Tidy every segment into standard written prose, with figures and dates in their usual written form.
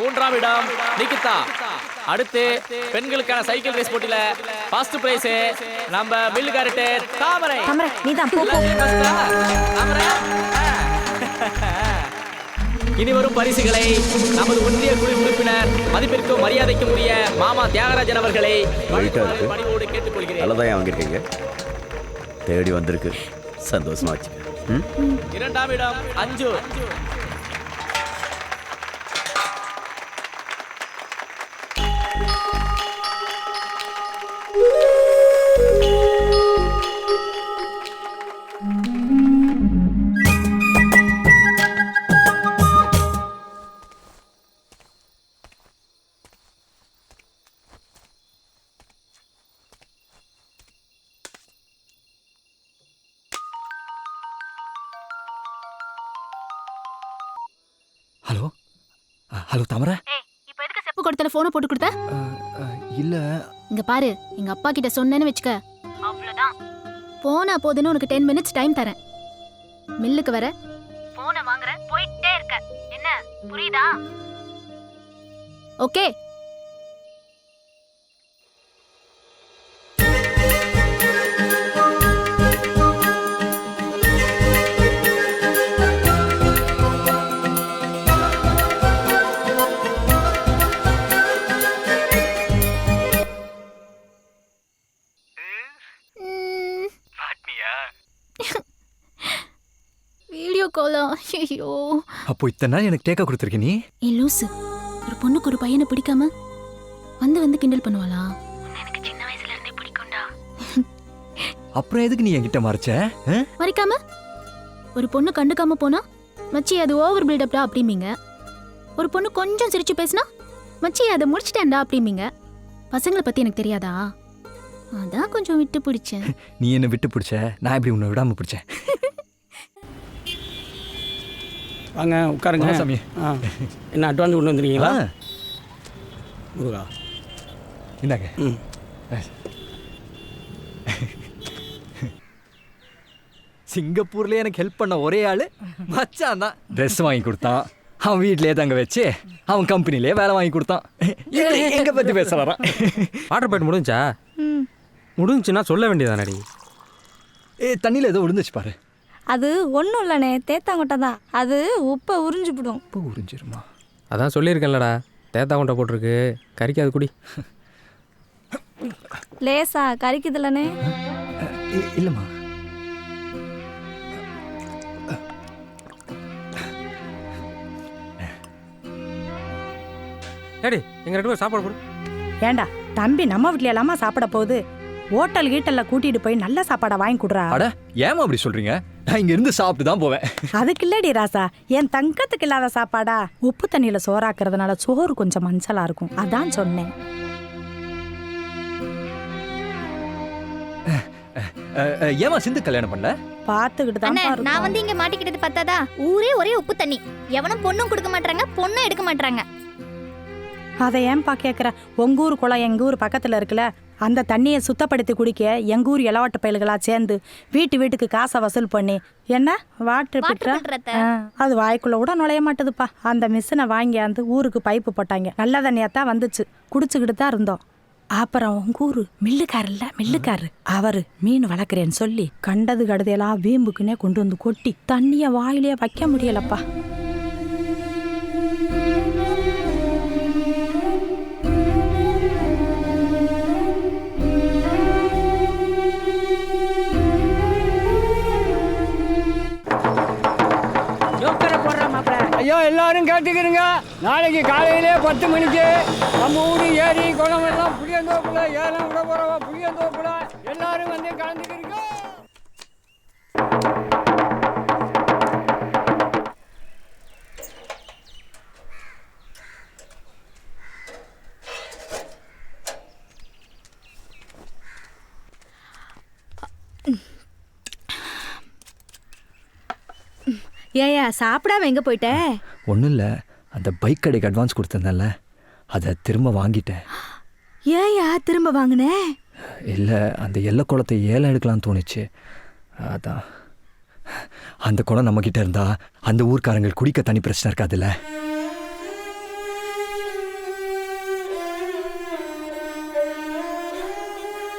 மூன்றாம் இடம் நிகிதா. அடுத்து பெண்களுக்கான சைக்கிள் ரேஸ் போட்டியில ஃபர்ஸ்ட் பிரைஸ் நம்ம மில்லுகாரட்டே தாமரை. நீதான் போ. தாமரை. இனி வரும் பரிசுகளை நமது ஒன்றிய குழு உறுப்பினர் மதிப்பிற்கும் மரியாதைக்கும் உரிய மாமா தியாகராஜன் அவர்களை பணிவோடு கேட்டுக்கொள்கிறேன். நல்லதான் வாங்கிருக்கீங்க, தேடி வந்திருக்கு, சந்தோஷமா வச்சுக்க. இரண்டாம் இடம் அஞ்சு. ஹலோ ஹலோ தாமரை. இப்போ எதுக்கு செப்பு கொடுத்தல போனை போட்டு கொடுத்த? இல்ல இங்க பாரு, எங்க அப்பா கிட்ட சொன்னேன்னு வெச்சுக்க, அவ்வளவுதான். போனா போதுன்னு உனக்கு 10 minutes டைம் தரேன். மில்லுக்கு வர போனை வாங்குற, போயிட்டே இருக்க. என்ன புரியுதா? ஓகே. வீடியோ காலா? ஐயோ. அப்போ இத்தனை நாள் எனக்கு டேக்கா கொடுத்துருக்க நீ? ஏ லூசு, ஒரு பொண்ணுக்கு ஒரு பையனை பிடிக்காம வந்து கிண்டல் பண்ணுவாளா? எனக்கு சின்ன வயசுல இருந்தே பிடிக்கும்டா. அப்புறம் எதுக்கு நீ என்கிட்ட மறைச்ச? மறைக்காம ஒரு பொண்ணு கண்டுக்காம போனா மச்சி அது ஓவர் பில்டப்டா அப்படிம்பீங்க. ஒரு பொண்ணு கொஞ்சம் சிரிச்சு பேசினா மச்சி அதை முடிச்சிட்டேன்டா அப்படிம்பீங்க. பசங்களை பத்தி எனக்கு தெரியாதா? அதான் கொஞ்சம் விட்டு பிடிச்சேன். நீ என்ன விட்டு பிடிச்ச, நான் எப்படி உன்னை விடாம பிடிச்சேன்? வாங்க உட்காருங்க சாமி. என்ன அட்வான்ஸ் கொண்டு வந்துருக்கீங்களா? முருகா இந்தாங்க. சிங்கப்பூர்ல எனக்கு ஹெல்ப் பண்ண ஒரே ஆளு மச்சான் தான். ட்ரெஸ் வாங்கி கொடுத்தான், அவன் வீட்லயே தங்க வச்சு அவன் கம்பெனிலே வேலை வாங்கி கொடுத்தான். எங்க பத்தி பேச வரான். வாட்டர் பாயிண்ட் முடிஞ்சா? முடிஞ்சுன்னா சொல்ல வேண்டியதானடி. தண்ணியில் ஏதோ விழுந்துச்சு பாரு. அது ஒன்றும் இல்லைண்ணே, தேத்தாங்கொட்டை தான். அது உப்பை உறிஞ்சிவிடும். உப்பு உறிஞ்சிருமா? அதான் சொல்லியிருக்கேன்லடா, தேத்தாங்கொட்டை போட்டிருக்கு, கறிக்காது குடி. லேசா கறிக்குதுல்லண்ணே? இல்லைம்மா. ஏடி எங்க 2 பேரும் சாப்பாடு போடு. ஏண்டா தம்பி நம்ம வீட்ல எல்லாமா சாப்பிட போகுது? ஹோட்டல் கீட்டல்ல கூட்டிட்டு போய் நல்ல சாப்பாடை வாங்கி கொடுறா. அட ஏமா அப்படி சொல்றீங்க? நான் இங்க இருந்து சாப்பிட்டு தான் போவேன். அதுக்கு இல்லடி ராசா, என் தங்கத்துக்கு இல்லாத சாப்பாடா? உப்பு தண்ணியில சோறாக்குறதுனால சோறு கொஞ்சம் மஞ்சளா இருக்கும், அதான் சொன்னேன். ஏமா சிந்து கல்யாணம் பண்ணல? பாத்துக்கிட்டு தான். நான் வந்து இங்க மாட்டிக்கிட்டது பத்தாதா? ஊரே ஒரே உப்பு தண்ணி, எவனும் பொண்ணும் கொடுக்க மாட்டாங்க, பொண்ணும் எடுக்க மாட்டாங்க. அதை ஏன்பா கேட்குற? உங்க ஊர் குளம் எங்க ஊர் பக்கத்துல இருக்குல்ல, அந்த தண்ணியை சுத்தப்படுத்தி குடிக்க எங்க ஊர் இளவாட்டு பயல்களா சேர்ந்து வீட்டுக்கு காசை வசூல் பண்ணி என்ன வாட்டர் பிட்ற அது வாய்க்குள்ள கூட நுழைய மாட்டுதுப்பா. அந்த மிஷினை வாங்கியாந்து ஊருக்கு பைப்பு போட்டாங்க, நல்ல தண்ணியாத்தான் வந்துச்சு, குடிச்சுக்கிட்டு தான் இருந்தோம். அப்புறம் உங்க ஊரு மில்லுக்காரு அவரு மீன் வளர்க்குறேன்னு சொல்லி கண்டது கடுதையெல்லாம் வீம்புக்குன்னே கொண்டு வந்து கொட்டி தண்ணிய வாயிலே வைக்க முடியலப்பா. ஐயோ எல்லாரும் கேட்டுக்கிறீங்க, நாளைக்கு காலையிலே 10 மணிக்கு நம்ம ஊர் ஏரி குளம் எல்லாம் புளியந்தோப்புல ஏலம் விட போறவா, புளியந்தோப்புல எல்லாரும் வந்து கலந்துக்கிறீங்க. ஏயா சாப்பிடாம எங்க போயிட்ட? ஒன்றும் இல்லை, அந்த பைக் கடைக்கு அட்வான்ஸ் கொடுத்துருந்தேன்ல, அதை திரும்ப வாங்கிட்டேன். ஏயா திரும்ப வாங்கின? இல்லை, அந்த எல்லை குளத்தை ஏலம் எடுக்கலாம்னு தோணுச்சு, அதான். அந்த குளம் நம்மக்கிட்ட இருந்தா அந்த ஊர்க்காரங்க குடிக்க தண்ணி பிரச்சனை இருக்காதுல்ல.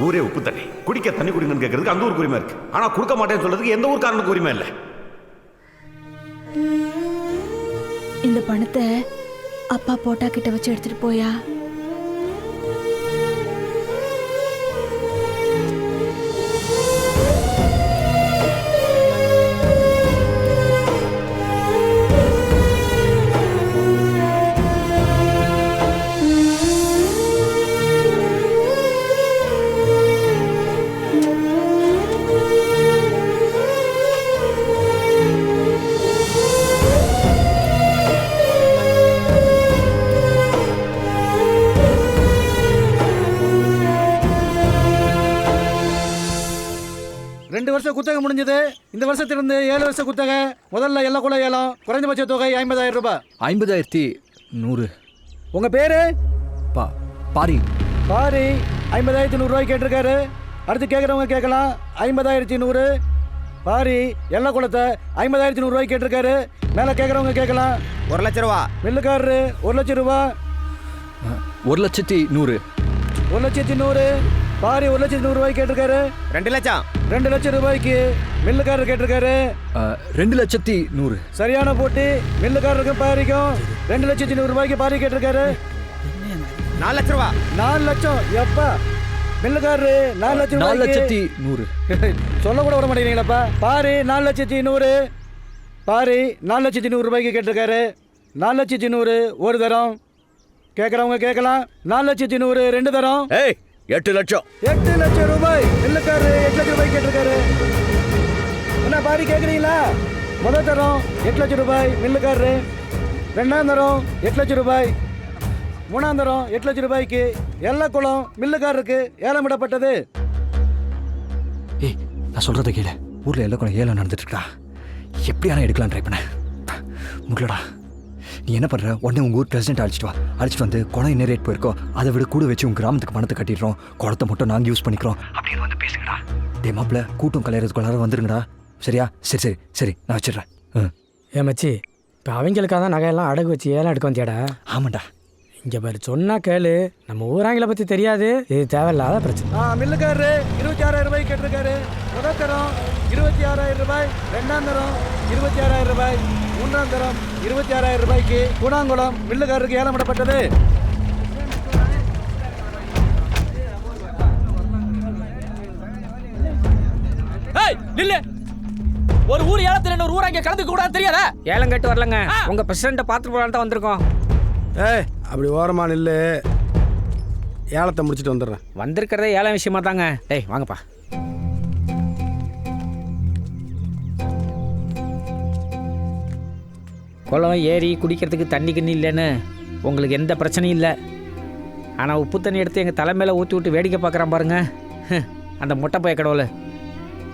ஊரே உப்பு தண்ணி குடிக்க தண்ணி குடிங்கன்னு கேட்கறதுக்கு அந்த ஊருக்கு உரிமை இருக்கு. ஆனா கொடுக்க மாட்டேன்னு சொல்றதுக்கு எந்த ஊருக்காரனுக்கு உரிமை இல்லை. இந்த பணத்தை அப்பா போட்டா கிட்ட வச்சு எடுத்துட்டு போயா. குத்தகை முடிஞ்சது. இந்த வருஷத்திலிருந்து 7 வருஷ குத்தகை. முதல்ல எல்லா குல ஏலம். குறைந்தபட்ச தொகை 50,000 ரூபாய். 50,100. உங்க பேரு? பாரி. பாரி 50,100 ரூபாய் கேட்டிருக்காரு. அடுத்து கேட்குறவங்க கேட்கலாம். 50,100. பாரி எல்லா குளத்தை 50,100 ரூபாய் கேட்டிருக்காரு. மேலே கேட்குறவங்க கேட்கலாம். 1 லட்சம் ரூபா. மில்லுக்காரரு 1 லட்சம் ரூபா. 1,100,000. 1,100,000. பாரி 1,100,000 ரூபாய் கேட்டிருக்காரு. 2 லட்சம். 2 லட்சம் ரூபாய்க்கு மில்லுக்காரர் கேட்டிருக்காரு. 2,100,000. சரியான போட்டி. மில்லுக்காரருக்கும் பாரிக்கும் 2,100,000 ரூபாய்க்கு பாரி கேட்டிருக்காரு. 4 லட்சம் ரூபா. 4 லட்சம் எப்பா? மில்லுக்காரரு 4 லட்சம் 4,100,000. சொல்ல கூட விட மாட்டேங்கிறீங்களப்பா. பாரி 4,100,000. பாரி 4,100,000 ரூபாய்க்கு கேட்டிருக்காரு. 4,100,000 ஒரு தரம். கேட்குறவங்க கேட்கலாம். 4,100,000 2 தரம். 8 லட்சம். 8 லட்சம் ரூபாய். மில்லுக்காரரு 8 லட்சம் ரூபாய் கேட்டிருக்காரு. என்ன பாரி கேட்குறீங்களா? முதல் தரம் 8 லட்சம் ரூபாய் மில்லுக்காரரு. 2ஆம் தரம் 8 லட்சம் ரூபாய். 3ஆம் தரம் 8 லட்சம் ரூபாய்க்கு எல்லா குளம் மில்லுக்காரருக்கு ஏலமிடப்பட்டது. ஏய், நான் சொல்றத கேளு. ஊர்ல எல்லா குளம் ஏலம் நடந்துட்டு இருக்கா. எப்படியான எடுக்கலாம் ட்ரை பண்ண முடியலடா. நீ என்ன பண்ணுற? உடனே உங்கள் ஊர் பிரசிடென்ட் அழைச்சிட்டு வா. அழைச்சிட்டு வந்து குளம் என்ன ரேட் போயிருக்கோ அதை விட கூட வச்சு உங்கள் கிராமத்துக்கு பணத்தை கட்டிடுறோம். குளத்தை மட்டும் நாங்கள் யூஸ் பண்ணிக்கிறோம் அப்படின்னு வந்து பேசுங்கடா. டே மாப்பிள்ள, கூட்டம் கலையறதுக்குள்ளார வந்துருங்கடா. சரியா? சரி சரி சரி, நான் வச்சிடுறேன். ஏன் மச்சி, இப்போ அவங்களுக்காக தான் நகையெல்லாம் அடகு வச்சு ஏலம் எடுக்க வந்தியாடா? ஆமாண்டா. இங்கே பாரு, சொன்னா கேளு. நம்ம ஊராங்களை பற்றி தெரியாது. இது தேவையில்லாத பிரச்சனை. மில்லுக்காரரு 26,000 ரூபாய் கேட்டிருக்காரு. முதல் தரம் 26,000 ரூபாய். 2ஆம் தரம் 26,000 ரூபாய். 3ஆம் தரம் 26,000 ரூபாய்க்கு கூடாங்குளம் மில்லுக்காரருக்கு ஏலமிடப்பட்டது. நில்லு. ஒரு ஊர் ஏலத்துல இன்னொரு ஊர் அங்க கலந்து கூட தெரியாதா? ஏலம் கட்டு வரலங்க. உங்க பிரசிடண்ட்டை பார்த்துட்டு போகலான்னு தான் வந்திருக்கோம். அப்படி ஓரமா நில்லு. ஏலத்தை முடிச்சுட்டு வந்துடுறேன். வந்திருக்கிறதே ஏலம் விஷயமா தாங்க. டேய் வாங்கப்பா. குளம் ஏரி குடிக்கிறதுக்கு தண்ணி கிண்ணி இல்லைன்னு உங்களுக்கு எந்த பிரச்சனையும் இல்லை. ஆனால் உப்பு தண்ணி எடுத்து எங்கள் தலைமையில் ஊற்றி விட்டு வேடிக்கை பார்க்குறான் பாருங்க அந்த முட்டைப்பைய கடவுள்.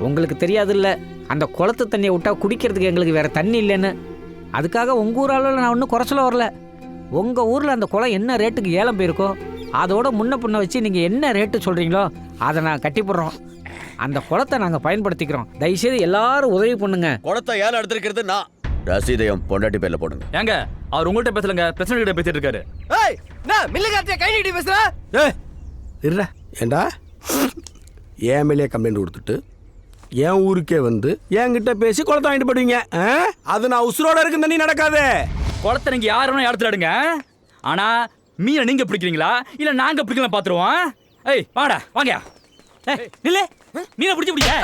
உங்களுக்கு தெரியாது இல்லை, அந்த குளத்து தண்ணியை விட்டால் குடிக்கிறதுக்கு எங்களுக்கு வேறு தண்ணி இல்லைன்னு. அதுக்காக உங்கள் ஊர் அளவில் நான் ஒன்றும் குறைச்சல வரல. உங்கள் ஊரில் அந்த குளம் என்ன ரேட்டுக்கு ஏலம் போயிருக்கோ அதோட முன்ன பின்ன வச்சு நீங்கள் என்ன ரேட்டு சொல்கிறீங்களோ அதை நான் கட்டி போடுறோம். அந்த குளத்தை நாங்கள் பயன்படுத்திக்கிறோம். தயவுசெய்து எல்லாரும் உதவி பண்ணுங்க. குளத்தை ஏலம் எடுத்துருக்கிறது நான். ரசீதையும் பொண்டாட்டி பேர்ல போடுங்க. ஏங்க, அவர் உங்கள்கிட்ட பேசலங்க, பிரசிடண்ட் கிட்ட பேசிட்டு இருக்காரு. கை நீட்டி பேசுறா. இருடா. ஏண்டா என் மேலேயே கம்ப்ளைண்ட் கொடுத்துட்டு என் ஊருக்கே வந்து என்கிட்ட பேசி குளத்தை வாங்கிட்டு போடுவீங்க? அது நான் உசுரோட இருக்கு தண்ணி நடக்காது. குளத்தை நீங்க யார் வேணா எடுத்துடுங்க. ஆனா மீனை நீங்க பிடிக்கிறீங்களா இல்ல நாங்க பிடிக்கலாம் பாத்துருவோம். ஏய் வாடா வாங்க. நில்லு. மீனை பிடிச்சு பிடிங்க.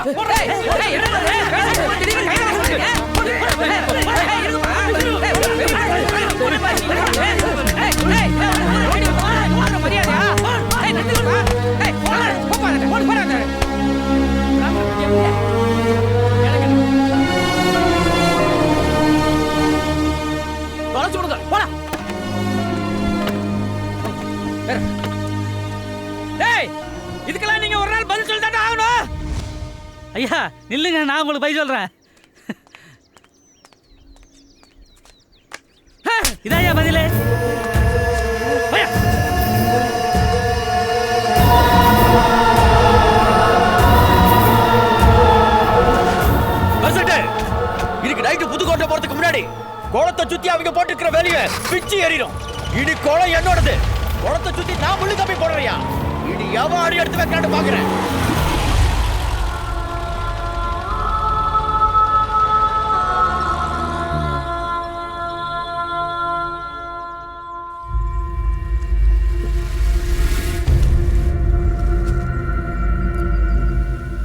இதுக்கெல்லாம் நீங்க ஒரு நாள் பதில் சொல்லிட்டு ஆகணும். ஐயா நில்லுங்க, நான் உங்களுக்கு பதில் சொல்றேன். இதாயா பதிலே? இன்னைக்கு நைட்டு புதுக்கோட்டை போறதுக்கு முன்னாடி குளத்தை சுத்தி அவங்க போட்டுக்கிற வேலையை பிச்சு எறிடும். இனி குளம் என்னோடது. குளத்தை சுத்தி நான் முள்ளு கம்பி போடுறியா? இனி எவன் அடி எடுத்து வைக்கலான்னு பாக்குறேன்.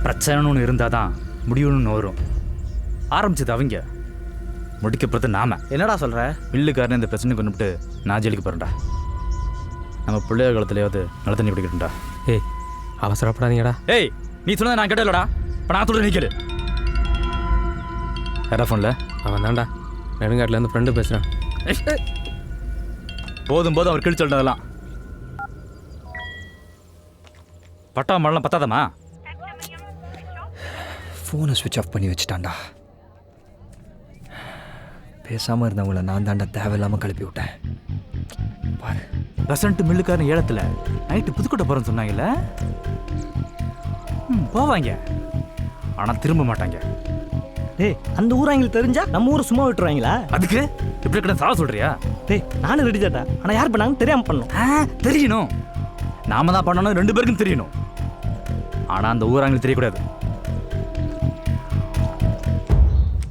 பிரச்சனைன்னு ஒன்று இருந்தால் தான் முடிவுன்னு வரும். ஆரம்பிச்சது அவங்க, முடிக்கப்படுறது நாம. என்னடா சொல்கிற? மில்லுக்காரன் இந்த பிரச்சனை கொண்டு விட்டு நான் ஜெயிலுக்கு போகிறேன்டா. நம்ம பிள்ளைய காலத்துலையாவது நல்ல தண்ணி குடிக்கட்டும்டா. ஏய் அவசரப்படாதீங்கடா. ஏய் நீ சொன்னதை நான் கேட்டலடா. இப்போ நான் சொல்ல நிற்கல. யாரா ஃபோனில்? அவன் தான்டா நெடுங்காட்டிலேருந்து ஃப்ரெண்டு பேசுகிறான். போதும் போதும் அவர் கிழிச்சு சொல்றதெல்லாம். பட்டா மழை பத்தாதம்மா. ஃபோனை ஸ்விட்ச் ஆஃப் பண்ணி வச்சுட்டான்டா. பேசாமல் இருந்தவங்கள நான் தாண்டா தேவையில்லாமல் கிளப்பி விட்டேன். பாரு, பெசன்ட் மில்லுக்காரன் ஏலத்தில் நைட்டு புதுக்கோட்டை போகிறேன்னு சொன்னாங்கல்ல. போவாங்க, ஆனால் திரும்ப மாட்டாங்க. டேய் அந்த ஊர் எங்களுக்கு தெரிஞ்சா நம்ம ஊரை சும்மா விட்டுருவாங்களா? அதுக்கு எப்படி கிட்ட சாவ சொல்றியா? டேய் நானும் ரெடி தாட்டா, ஆனால் யார் பண்ணாங்கன்னு தெரியாமல் பண்ணணும். தெரியணும், நாம தான் பண்ணணும், 2 பேருக்கும் தெரியணும். ஆனால் அந்த ஊராங்களுக்கு தெரியக்கூடாது.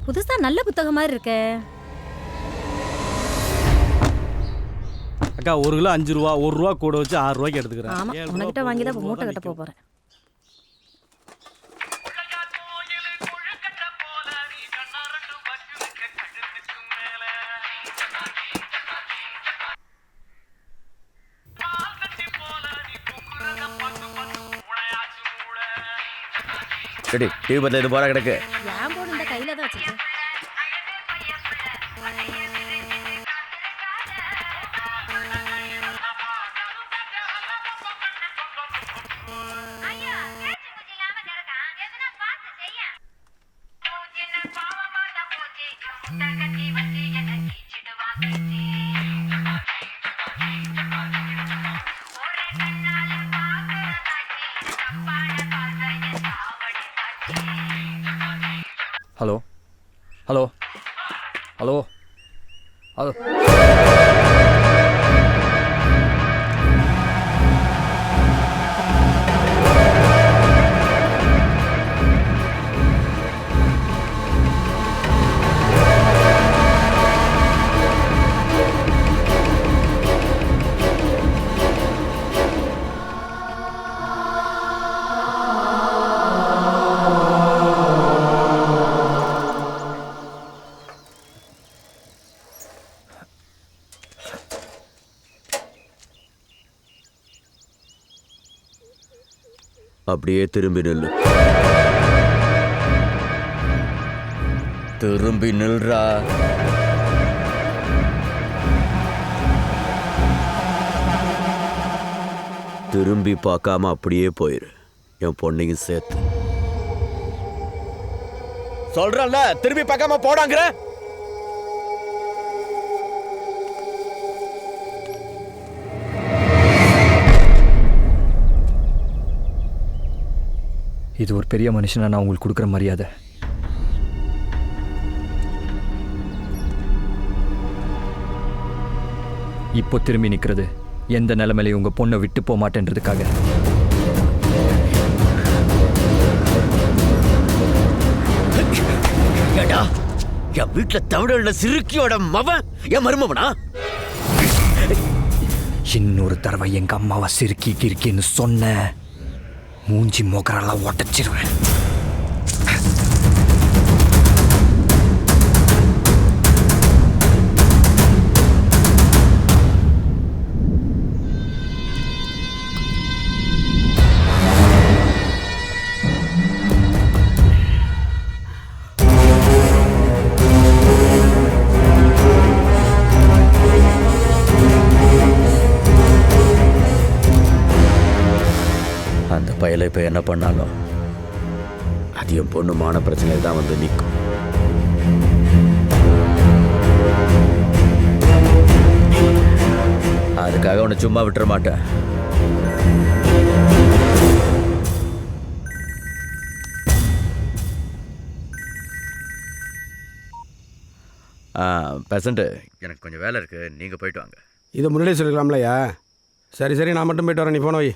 புதுசா நல்ல புத்தகம் மாதிரி இருக்கே. அக்கா 1 கிலோ 5 ரூபா, 1 ரூபா கூட வச்சு 6 ரூபாய்க்கு எடுத்துக்கிறேன். ஆமா, உனக்கிட்ட வாங்கி தான் மூட்டை கட்ட போறேன். சரி, டிவி பத்தில இது போறா கிடக்கு. ஏன் போன் இந்த கையில தான் வச்சிருக்கேன். Hello hello hello hello. அப்படியே திரும்பி நில்லு. திரும்பி நில்றா. திரும்பி பார்க்காம அப்படியே போயிரு, என் பொண்ணையும் சேர்த்து. சொல்றல்ல, திரும்பி பார்க்காம போடாங்கிற. இது ஒரு பெரிய மனுஷனா நான் உங்களுக்கு கொடுக்குற மரியாதை. இப்போ திரும்பி நிற்கிறது எந்த நிலைமையிலையும் உங்கள் பொண்ணை விட்டு போக மாட்டேன்றதுக்காக. ஏடா, என் வீட்டுல தமிழ சிறுக்கியோட மவன் என் மருமவனா? இன்னொரு தடவை எங்க அம்மாவை சிறுக்கி கிறுக்கின்னு சொன்ன மூஞ்சி மோக்கரெல்லாம் ஒட்டச்சிருவேன். அந்த பயலை இப்போ என்ன பண்ணாலும் அது என் பொண்ணுமான பிரச்சனையில் தான் வந்து நிற்கும். அதுக்காக உன்னை சும்மா விட்டுற மாட்டேன். பெசண்ட்டு, எனக்கு கொஞ்சம் வேலை இருக்குது, நீங்கள் போயிட்டு வாங்க. இதை முன்னாடியே சொல்லிக்கலாம்லையா? சரி சரி, நான் மட்டும் போயிட்டு வரேன், நீ போன வை.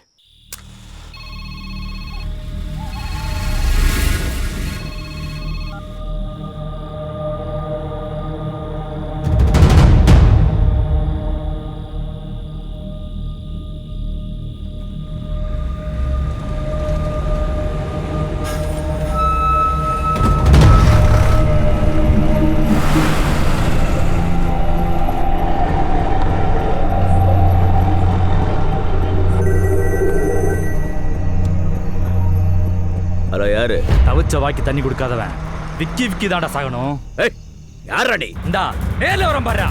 யாரு? தவிச்ச வாக்கி தண்ணி கொடுக்காதவன் விக்கி விக்கி தாண்டா சாகணும். ஏய், யாரா நீ? இந்தா நேர்ல வரம் பாரு.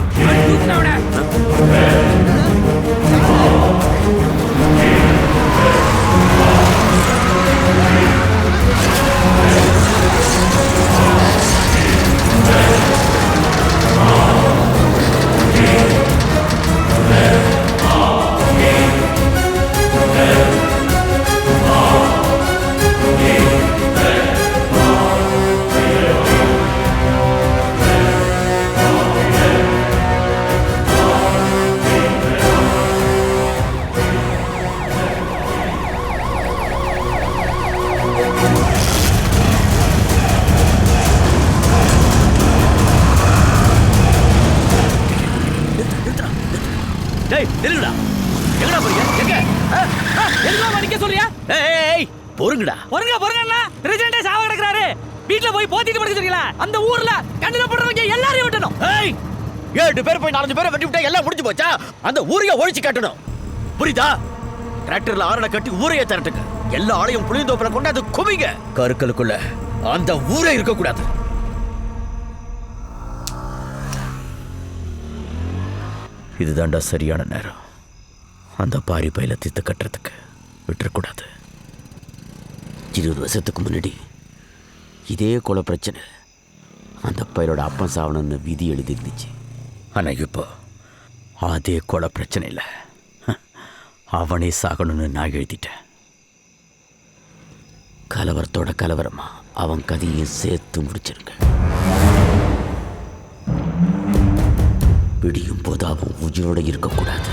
டேய், நில்லுடா. எங்கடா போறீங்க? எங்க? எதுக்கு நிக்க சொல்றியா? ஏய், பொறுங்கடா. பொறுங்க பிரசிடண்டே சாவ கிடக்குறாரு. வீட்ல போய் போத்திட்டு படுக்க சொல்றீங்களா? அந்த ஊர்ல கண்ணுல போடுறவங்க எல்லாரையும் விட்டணும். ஏய், 7 பேர் போய் 4 பேரை வெட்டி விட்டா எல்லாம் முடிஞ்சு போச்சா? அந்த ஊரையே ஒழிச்சு கட்டணும். புரியுதா? டிராக்டர்ல ஆரணை கட்டி ஊரையே திரட்டுங்க. எல்லா ஆளையும் புளியந்தோப்புல கொண்டாந்து குவிங்க. கருக்களுக்குள்ள அந்த ஊரே இருக்க கூடாது. இதுதான்டா சரியான நேரம். அந்த பாரி பயில தித்து கட்டுறதுக்கு விட்டுறக்கூடாது. 20 வருஷத்துக்கு முன்னாடி இதே கொலை பிரச்சனை அந்த பயிரோட அப்பன் சாவணும்னு விதி எழுதி இருந்துச்சு. ஆனால் இப்போ அதே கொலை பிரச்சனை இல்லை, அவனே சாகணும்னு நான் எழுதிட்டேன். கலவரத்தோட கலவரமா அவன் கதையும் சேர்த்து முடிச்சிருங்க. விடியும் போது அவன் உயிரோடு இருக்கக்கூடாது.